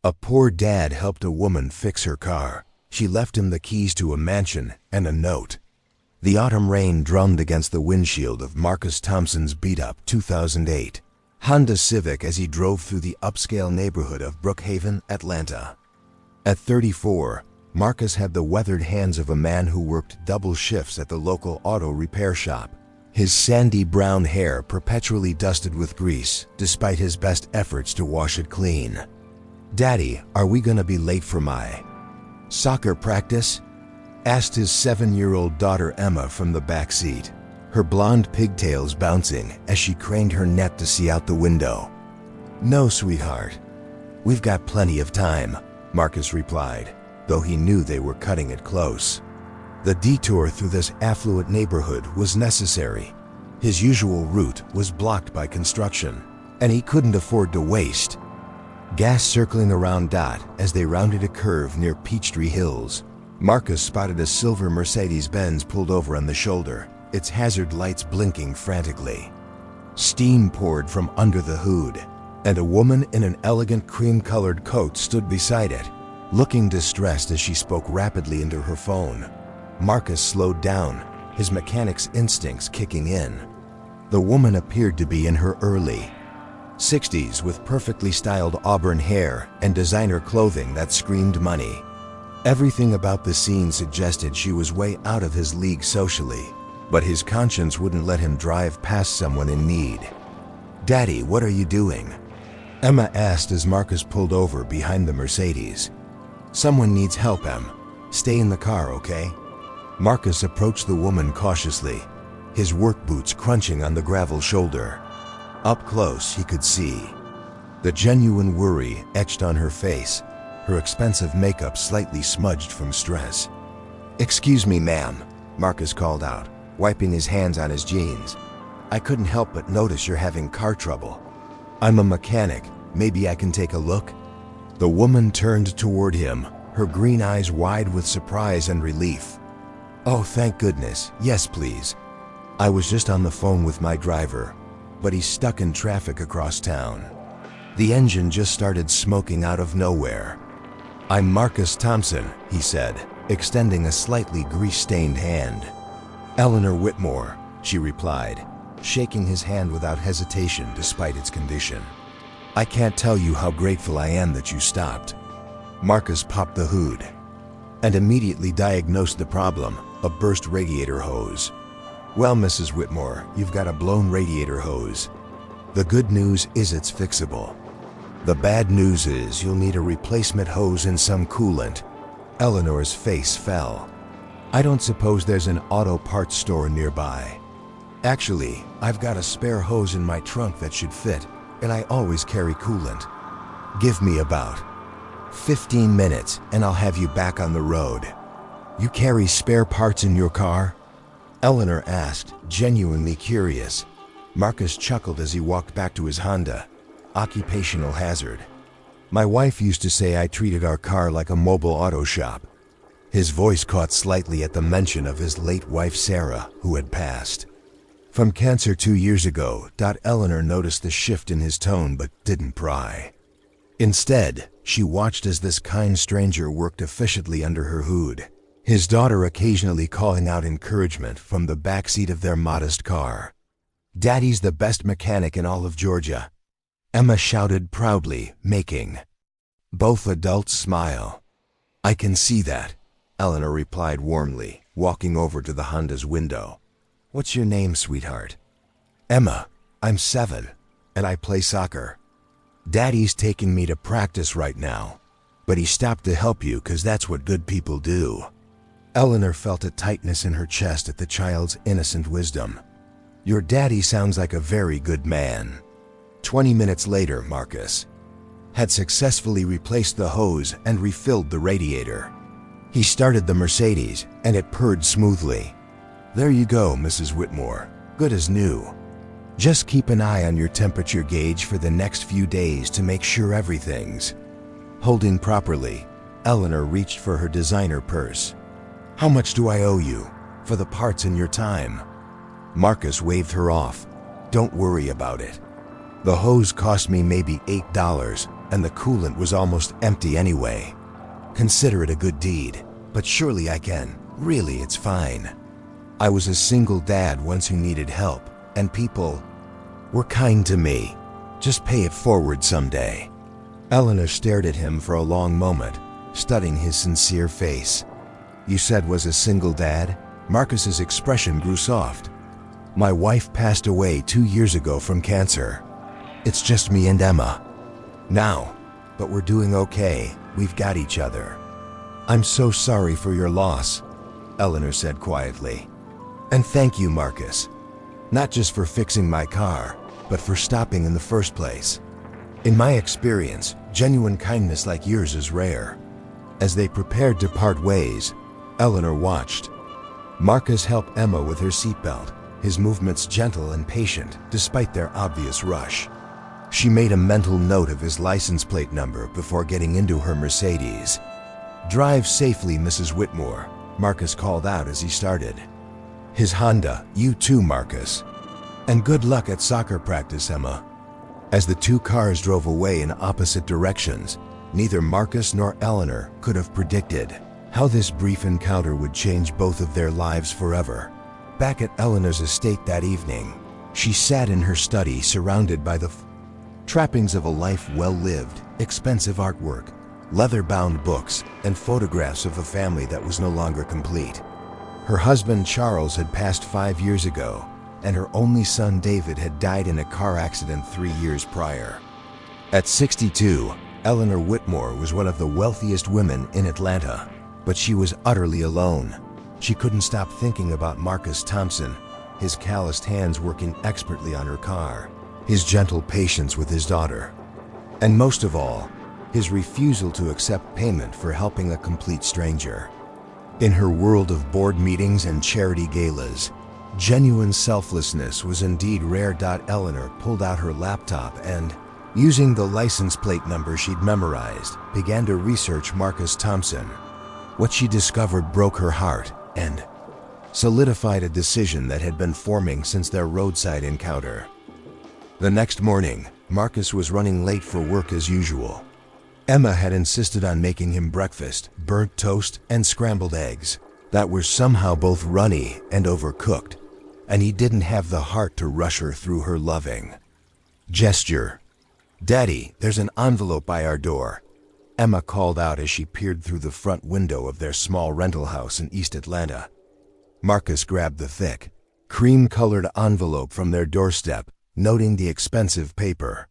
A poor dad helped a woman fix her car. She left him the keys to a mansion and a note. The autumn rain drummed against the windshield of Marcus Thompson's beat-up 2008 Honda Civic as he drove through the upscale neighborhood of Brookhaven, Atlanta. At 34, Marcus had the weathered hands of a man who worked double shifts at the local auto repair shop. His sandy brown hair perpetually dusted with grease, despite his best efforts to wash it clean. "Daddy, are we gonna be late for my soccer practice?" asked his 7-year-old daughter Emma from the back seat, her blonde pigtails bouncing as she craned her neck to see out the window. "No, sweetheart. We've got plenty of time," Marcus replied, though he knew they were cutting it close. The detour through this affluent neighborhood was necessary. His usual route was blocked by construction, and he couldn't afford to waste gas circling around Dot as they rounded a curve near Peachtree Hills. Marcus spotted a silver Mercedes-Benz pulled over on the shoulder, its hazard lights blinking frantically. Steam poured from under the hood, and a woman in an elegant cream-colored coat stood beside it, looking distressed as she spoke rapidly into her phone. Marcus slowed down, his mechanic's instincts kicking in. The woman appeared to be in her early 60s with perfectly styled auburn hair and designer clothing that screamed money. Everything about the scene suggested she was way out of his league socially, but his conscience wouldn't let him drive past someone in need. "Daddy, what are you doing?" Emma asked as Marcus pulled over behind the Mercedes. "Someone needs help, Em. Stay in the car, okay?" Marcus approached the woman cautiously, his work boots crunching on the gravel shoulder. Up close, he could see the genuine worry etched on her face, her expensive makeup slightly smudged from stress. "Excuse me, ma'am," Marcus called out, wiping his hands on his jeans. "I couldn't help but notice you're having car trouble. I'm a mechanic. Maybe I can take a look?" The woman turned toward him, her green eyes wide with surprise and relief. "Oh, thank goodness. Yes, please. I was just on the phone with my driver, but he's stuck in traffic across town. The engine just started smoking out of nowhere." "I'm Marcus Thompson," he said, extending a slightly grease-stained hand. "Eleanor Whitmore," she replied, shaking his hand without hesitation despite its condition. "I can't tell you how grateful I am that you stopped." Marcus popped the hood and immediately diagnosed the problem, a burst radiator hose. "Well, Mrs. Whitmore, you've got a blown radiator hose. The good news is it's fixable. The bad news is you'll need a replacement hose and some coolant." Eleanor's face fell. "I don't suppose there's an auto parts store nearby." "Actually, I've got a spare hose in my trunk that should fit, and I always carry coolant. Give me about 15 minutes and I'll have you back on the road." "You carry spare parts in your car?" Eleanor asked, genuinely curious. Marcus chuckled as he walked back to his Honda. Occupational hazard. "My wife used to say I treated our car like a mobile auto shop." His voice caught slightly at the mention of his late wife Sarah, who had passed from cancer 2 years ago. Eleanor noticed the shift in his tone but didn't pry. Instead, she watched as this kind stranger worked efficiently under her hood, his daughter occasionally calling out encouragement from the backseat of their modest car. "Daddy's the best mechanic in all of Georgia," Emma shouted proudly, making both adults smile. "I can see that," Eleanor replied warmly, walking over to the Honda's window. "What's your name, sweetheart?" "Emma. I'm 7, and I play soccer. Daddy's taking me to practice right now, but he stopped to help you 'cause that's what good people do." Eleanor felt a tightness in her chest at the child's innocent wisdom. "Your daddy sounds like a very good man." 20 minutes later, Marcus had successfully replaced the hose and refilled the radiator. He started the Mercedes, and it purred smoothly. "There you go, Mrs. Whitmore. Good as new. Just keep an eye on your temperature gauge for the next few days to make sure everything's holding properly." Eleanor reached for her designer purse. "How much do I owe you for the parts and your time?" Marcus waved her off. "Don't worry about it. The hose cost me maybe $8, and the coolant was almost empty anyway. Consider it a good deed, but surely I can. Really, it's fine. I was a single dad once who needed help, and people were kind to me. Just pay it forward someday. Eleanor stared at him for a long moment, studying his sincere face. You said was a single dad? Marcus's expression grew soft. My wife passed away 2 years ago from cancer. It's just me and Emma now, but we're doing okay. We've got each other. I'm so sorry for your loss, Eleanor said quietly. And thank you, Marcus. Not just for fixing my car, but for stopping in the first place. In my experience, genuine kindness like yours is rare. As they prepared to part ways, Eleanor watched. Marcus helped Emma with her seatbelt, his movements gentle and patient despite their obvious rush. She made a mental note of his license plate number before getting into her Mercedes. Drive safely, Mrs. Whitmore, Marcus called out as he started. His Honda, you too, Marcus. And good luck at soccer practice, Emma. As the two cars drove away in opposite directions, neither Marcus nor Eleanor could have predicted how this brief encounter would change both of their lives forever. Back at Eleanor's estate that evening, she sat in her study surrounded by the trappings of a life well lived, expensive artwork, leather-bound books, and photographs of a family that was no longer complete. Her husband Charles had passed 5 years ago, and her only son David had died in a car accident 3 years prior. At 62, Eleanor Whitmore was one of the wealthiest women in Atlanta, but she was utterly alone. She couldn't stop thinking about Marcus Thompson, his calloused hands working expertly on her car, his gentle patience with his daughter, and most of all, his refusal to accept payment for helping a complete stranger. In her world of board meetings and charity galas, genuine selflessness was indeed rare. Eleanor pulled out her laptop and, using the license plate number she'd memorized, began to research Marcus Thompson. What she discovered broke her heart and solidified a decision that had been forming since their roadside encounter. The next morning, Marcus was running late for work as usual. Emma had insisted on making him breakfast, burnt toast and scrambled eggs that were somehow both runny and overcooked, and he didn't have the heart to rush her through her loving gesture. Daddy, there's an envelope by our door, Emma called out as she peered through the front window of their small rental house in East Atlanta. Marcus grabbed the thick, cream-colored envelope from their doorstep, noting the expensive paper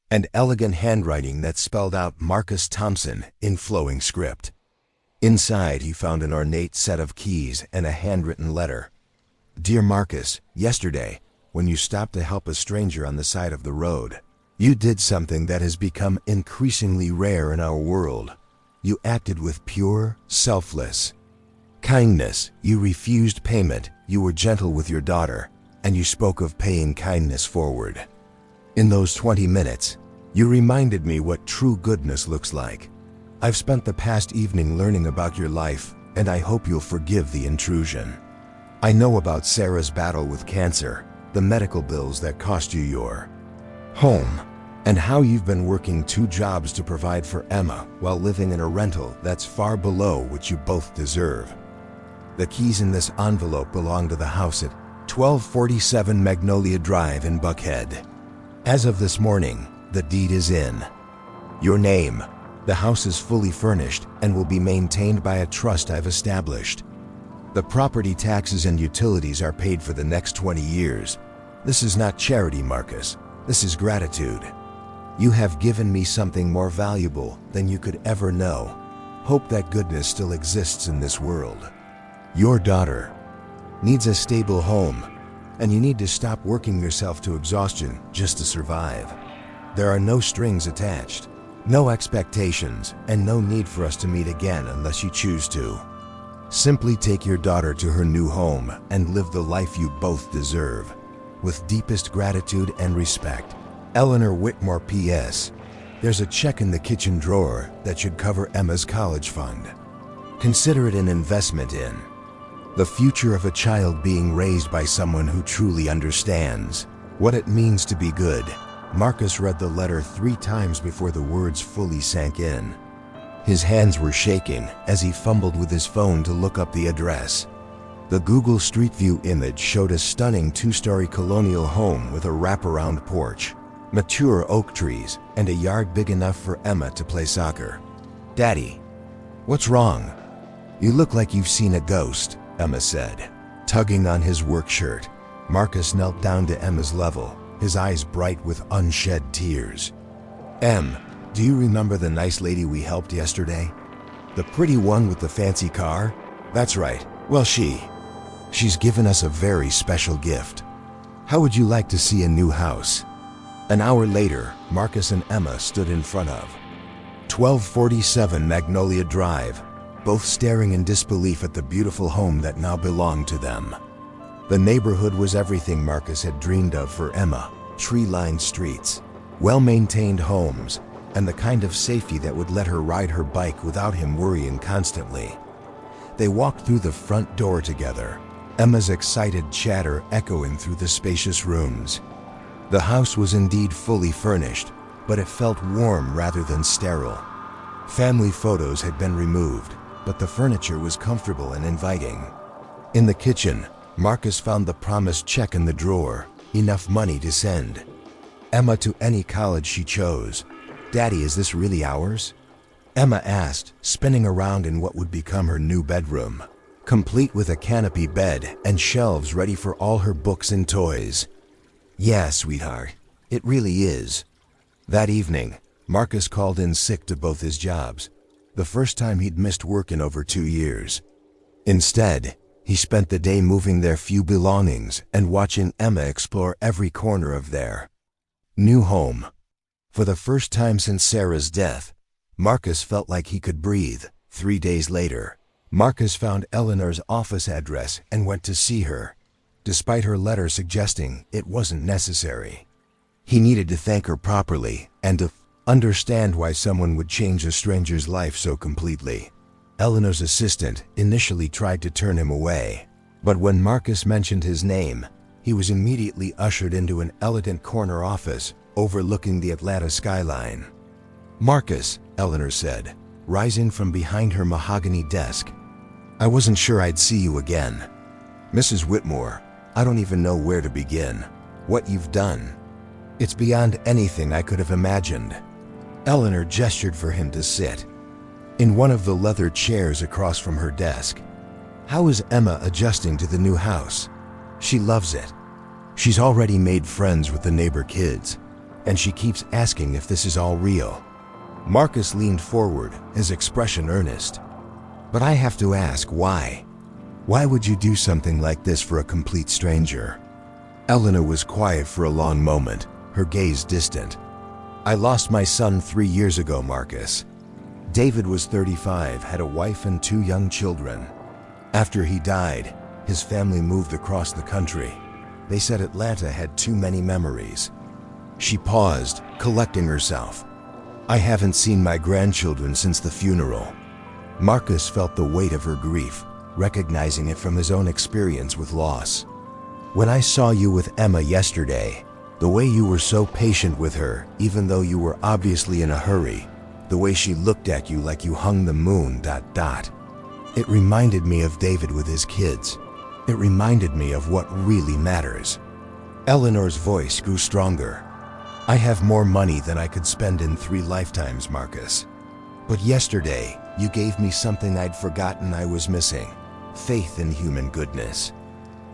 and elegant handwriting that spelled out Marcus Thompson in flowing script. Inside, he found an ornate set of keys and a handwritten letter. Dear Marcus, yesterday, when you stopped to help a stranger on the side of the road, you did something that has become increasingly rare in our world. You acted with pure, selfless kindness. You refused payment, you were gentle with your daughter, and you spoke of paying kindness forward. In those 20 minutes, you reminded me what true goodness looks like. I've spent the past evening learning about your life, and I hope you'll forgive the intrusion. I know about Sarah's battle with cancer, the medical bills that cost you your home, and how you've been working 2 jobs to provide for Emma while living in a rental that's far below what you both deserve. The keys in this envelope belong to the house at 1247 Magnolia Drive in Buckhead. As of this morning, the deed is in your name. The house is fully furnished and will be maintained by a trust I've established. The property taxes and utilities are paid for the next 20 years. This is not charity, Marcus. This is gratitude. You have given me something more valuable than you could ever know. Hope that goodness still exists in this world. Your daughter needs a stable home, and you need to stop working yourself to exhaustion just to survive. There are no strings attached, no expectations, and no need for us to meet again unless you choose to. Simply take your daughter to her new home and live the life you both deserve. With deepest gratitude and respect, Eleanor Whitmore. P.S. There's a check in the kitchen drawer that should cover Emma's college fund. Consider it an investment in the future of a child being raised by someone who truly understands what it means to be good. Marcus read the letter 3 times before the words fully sank in. His hands were shaking as he fumbled with his phone to look up the address. The Google Street View image showed a stunning 2-story colonial home with a wraparound porch, mature oak trees, and a yard big enough for Emma to play soccer. "Daddy, what's wrong? You look like you've seen a ghost," Emma said, tugging on his work shirt. Marcus knelt down to Emma's level, his eyes bright with unshed tears. "Em, do you remember the nice lady we helped yesterday? The pretty one with the fancy car?" "That's right. Well, she's given us a very special gift. How would you like to see a new house?" An hour later, Marcus and Emma stood in front of 1247 Magnolia Drive, both staring in disbelief at the beautiful home that now belonged to them. The neighborhood was everything Marcus had dreamed of for Emma: tree-lined streets, well-maintained homes, and the kind of safety that would let her ride her bike without him worrying constantly. They walked through the front door together, Emma's excited chatter echoing through the spacious rooms. The house was indeed fully furnished, but it felt warm rather than sterile. Family photos had been removed, but the furniture was comfortable and inviting. In the kitchen, Marcus found the promised check in the drawer, enough money to send Emma to any college she chose. "Daddy, is this really ours?" Emma asked, spinning around in what would become her new bedroom, complete with a canopy bed and shelves ready for all her books and toys. "Yeah, sweetheart, it really is." That evening, Marcus called in sick to both his jobs, the first time he'd missed work in over 2 years. Instead, he spent the day moving their few belongings and watching Emma explore every corner of their new home. For the first time since Sarah's death, Marcus felt like he could breathe. 3 days later, Marcus found Eleanor's office address and went to see her, despite her letter suggesting it wasn't necessary. He needed to thank her properly and to understand why someone would change a stranger's life so completely. Eleanor's assistant initially tried to turn him away, but when Marcus mentioned his name, he was immediately ushered into an elegant corner office overlooking the Atlanta skyline. "Marcus," Eleanor said, rising from behind her mahogany desk, "I wasn't sure I'd see you again. Mrs. Whitmore, I don't even know where to begin. What you've done. It's beyond anything I could have imagined." Eleanor gestured for him to sit in one of the leather chairs across from her desk. "How is Emma adjusting to the new house?" "She loves it. She's already made friends with the neighbor kids, and she keeps asking if this is all real." Marcus leaned forward, his expression earnest. "But I have to ask, why? Why would you do something like this for a complete stranger?" Eleanor was quiet for a long moment, her gaze distant. "I lost my son 3 years ago, Marcus. David was 35, had a wife and 2 young children. After he died, his family moved across the country. They said Atlanta had too many memories." She paused, collecting herself. "I haven't seen my grandchildren since the funeral." Marcus felt the weight of her grief, recognizing it from his own experience with loss. "When I saw you with Emma yesterday, the way you were so patient with her, even though you were obviously in a hurry, the way she looked at you like you hung the moon, ... It reminded me of David with his kids. It reminded me of what really matters." Eleanor's voice grew stronger. "I have more money than I could spend in 3 lifetimes, Marcus. But yesterday, you gave me something I'd forgotten I was missing: faith in human goodness.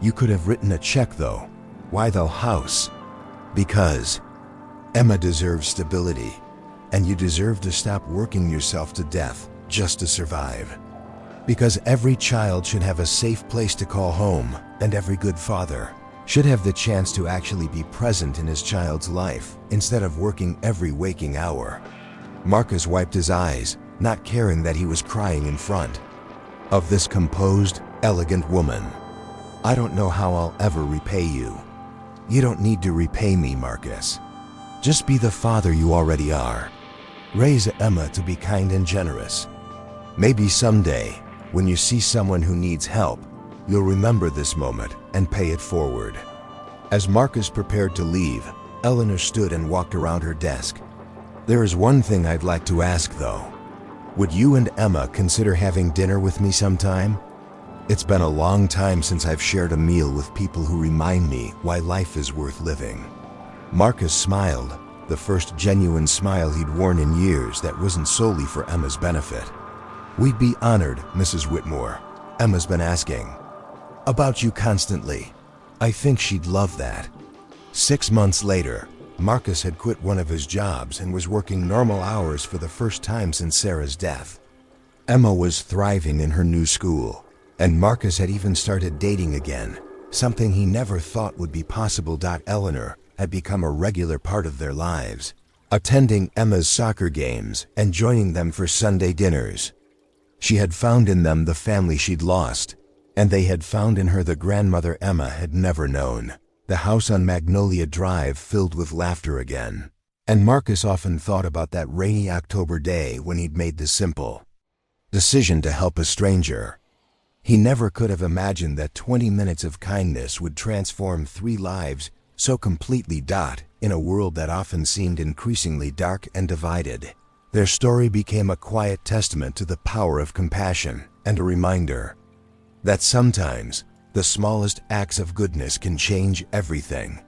You could have written a check, though. Why the house? Because Emma deserves stability, and you deserve to stop working yourself to death just to survive. Because every child should have a safe place to call home, and every good father should have the chance to actually be present in his child's life instead of working every waking hour." Marcus wiped his eyes, not caring that he was crying in front of this composed, elegant woman. "I don't know how I'll ever repay you." "You don't need to repay me, Marcus. Just be the father you already are. Raise Emma to be kind and generous. Maybe someday, when you see someone who needs help, you'll remember this moment and pay it forward." As Marcus prepared to leave, Eleanor stood and walked around her desk. "There is one thing I'd like to ask, though. Would you and Emma consider having dinner with me sometime? It's been a long time since I've shared a meal with people who remind me why life is worth living." Marcus smiled, the first genuine smile he'd worn in years that wasn't solely for Emma's benefit. "We'd be honored, Mrs. Whitmore. Emma's been asking about you constantly. I think she'd love that." 6 months later, Marcus had quit one of his jobs and was working normal hours for the first time since Sarah's death. Emma was thriving in her new school, and Marcus had even started dating again, something he never thought would be possible. Eleanor had become a regular part of their lives, attending Emma's soccer games and joining them for Sunday dinners. She had found in them the family she'd lost, and they had found in her the grandmother Emma had never known. The house on Magnolia Drive filled with laughter again, and Marcus often thought about that rainy October day when he'd made the simple decision to help a stranger. He never could have imagined that 20 minutes of kindness would transform 3 lives so completely. In a world that often seemed increasingly dark and divided, their story became a quiet testament to the power of compassion and a reminder that sometimes the smallest acts of goodness can change everything.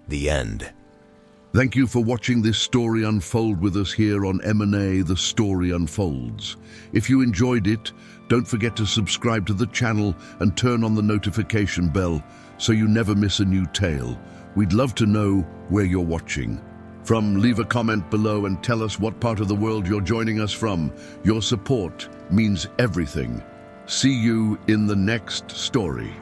The end. Thank you for watching this story unfold with us here on M&A The Story Unfolds. If you enjoyed it, don't forget to subscribe to the channel and turn on the notification bell so you never miss a new tale. We'd love to know where you're watching from. Leave a comment below and tell us what part of the world you're joining us from. Your support means everything. See you in the next story.